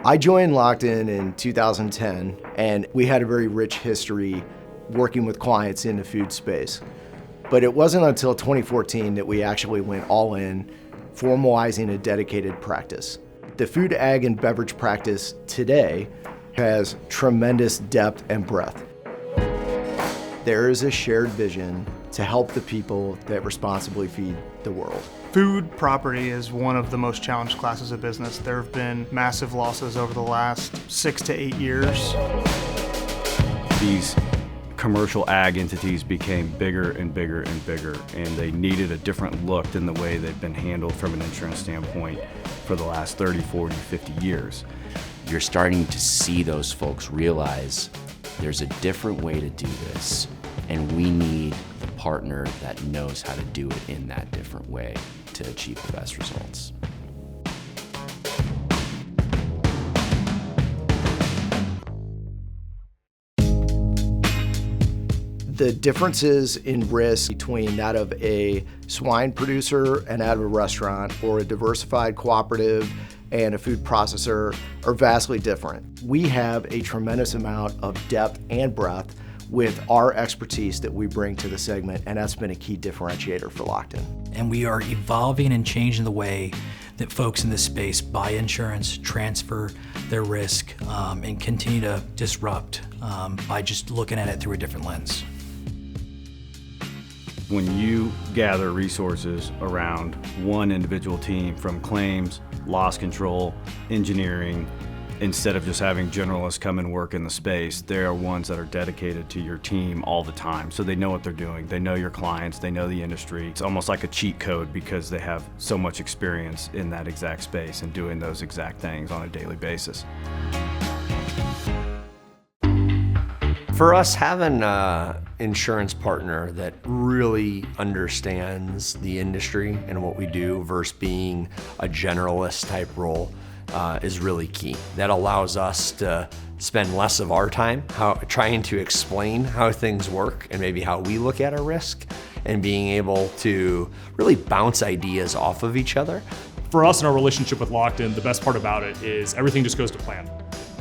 I joined Lockton in 2010, and we had a very rich history working with clients in the food space. But it wasn't until 2014 that we actually went all in, formalizing a dedicated practice. The food, ag, and beverage practice today has tremendous depth and breadth. There is a shared vision to help the people that responsibly feed the world. Food property is one of the most challenged classes of business. There have been massive losses over the last 6 to 8 years. These commercial ag entities became bigger and bigger and bigger, and they needed a different look than the way they've been handled from an insurance standpoint for the last 30, 40, 50 years. You're starting to see those folks realize there's a different way to do this, and we need the partner that knows how to do it in that different way to achieve the best results. The differences in risk between that of a swine producer and that of a restaurant, or a diversified cooperative and a food processor, are vastly different. We have a tremendous amount of depth and breadth with our expertise that we bring to the segment, and that's been a key differentiator for Lockton. And we are evolving and changing the way that folks in this space buy insurance, transfer their risk, and continue to disrupt by just looking at it through a different lens. When you gather resources around one individual team, from claims, loss control, engineering, instead of just having generalists come and work in the space, they are ones that are dedicated to your team all the time. So they know what they're doing, they know your clients, they know the industry. It's almost like a cheat code because they have so much experience in that exact space and doing those exact things on a daily basis. For us, having an insurance partner that really understands the industry and what we do versus being a generalist type role is really key. That allows us to spend less of our time trying to explain how things work and maybe how we look at a risk, and being able to really bounce ideas off of each other. For us in our relationship with Lockton, the best part about it is everything just goes to plan.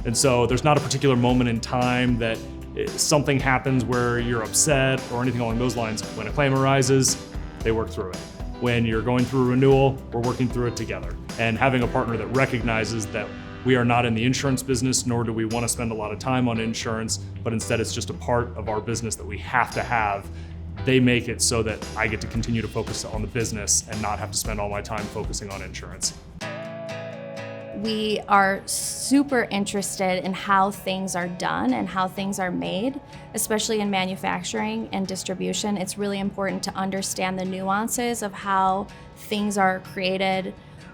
And so there's not a particular moment in time that something happens where you're upset or anything along those lines. When a claim arises, they work through it. When you're going through a renewal, we're working through it together. And having a partner that recognizes that we are not in the insurance business, nor do we want to spend a lot of time on insurance, but instead it's just a part of our business that we have to have. They make it so that I get to continue to focus on the business and not have to spend all my time focusing on insurance. We are super interested in how things are done and how things are made, especially in manufacturing and distribution. It's really important to understand the nuances of how things are created,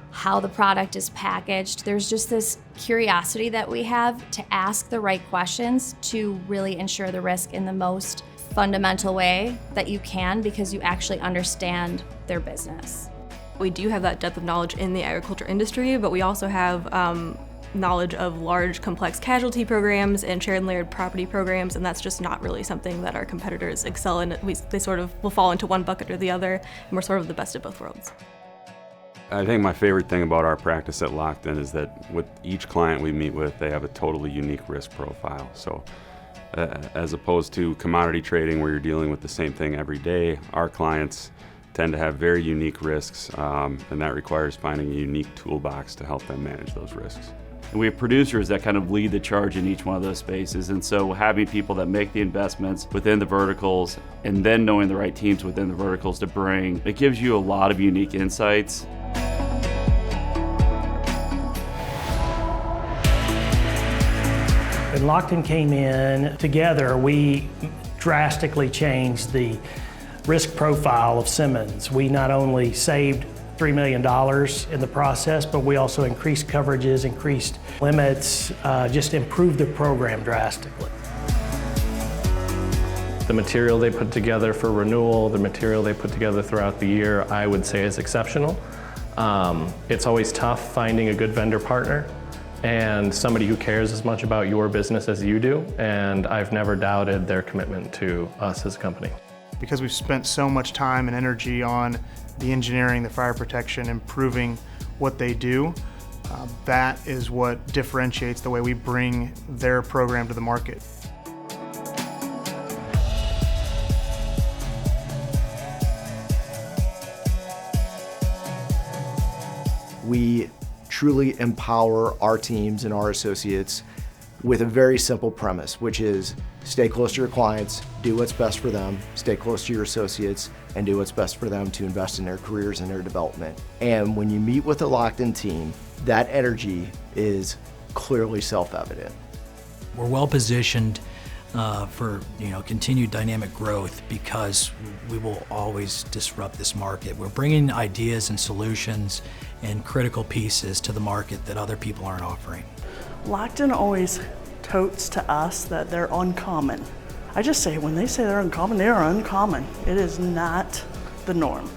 how the product is packaged. There's just this curiosity that we have to ask the right questions to really ensure the risk in the most fundamental way that you can, because you actually understand their business. We do have that depth of knowledge in the agriculture industry, but we also have knowledge of large, complex casualty programs and shared and layered property programs, and that's just not really something that our competitors excel in. They sort of will fall into one bucket or the other, and we're sort of the best of both worlds. I think my favorite thing about our practice at Lockton is that with each client we meet with, they have a totally unique risk profile. So as opposed to commodity trading where you're dealing with the same thing every day, our clients tend to have very unique risks, and that requires finding a unique toolbox to help them manage those risks. And we have producers that kind of lead the charge in each one of those spaces, and so having people that make the investments within the verticals and then knowing the right teams within the verticals to bring, it gives you a lot of unique insights. When Lockton came in together, we drastically changed the risk profile of Simmons. We not only saved $3 million in the process, but we also increased coverages, increased limits, just improved the program drastically. The material they put together for renewal, the material they put together throughout the year, I would say is exceptional. It's always tough finding a good vendor partner and somebody who cares as much about your business as you do, and I've never doubted their commitment to us as a company. Because we've spent so much time and energy on the engineering, the fire protection, improving what they do, That is what differentiates the way we bring their program to the market. We truly empower our teams and our associates with a very simple premise, which is stay close to your clients, do what's best for them, stay close to your associates, and do what's best for them to invest in their careers and their development. And when you meet with a locked-in team, that energy is clearly self-evident. We're well positioned for continued dynamic growth because we will always disrupt this market. We're bringing ideas and solutions and critical pieces to the market that other people aren't offering. Locked-in always totes to us that they're uncommon. I just say when they say they're uncommon, they are uncommon. It is not the norm.